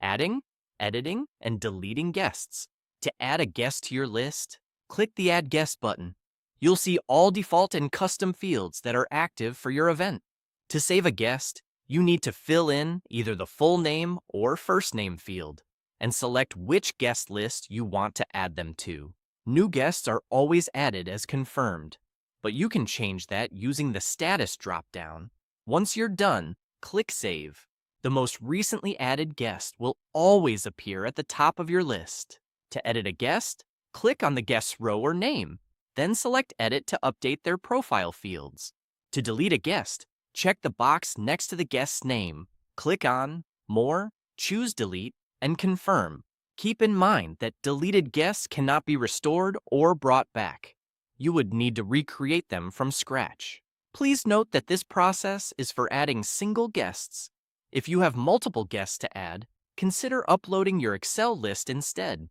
Adding, editing, and deleting guests. To add a guest to your list, click the Add Guest button. You'll see all default and custom fields that are active for your event. To save a guest, you need to fill in either the full name or first name field and select which guest list you want to add them to. New guests are always added as confirmed, but you can change that using the status dropdown. Once you're done, click Save. The most recently added guest will always appear at the top of your list. To edit a guest, click on the guest's row or name, then select Edit to update their profile fields. To delete a guest, check the box next to the guest's name, click on More, choose Delete, and confirm. Keep in mind that deleted guests cannot be restored or brought back. You would need to recreate them from scratch. Please note that this process is for adding single guests. If you have multiple guests to add, consider uploading your Excel list instead.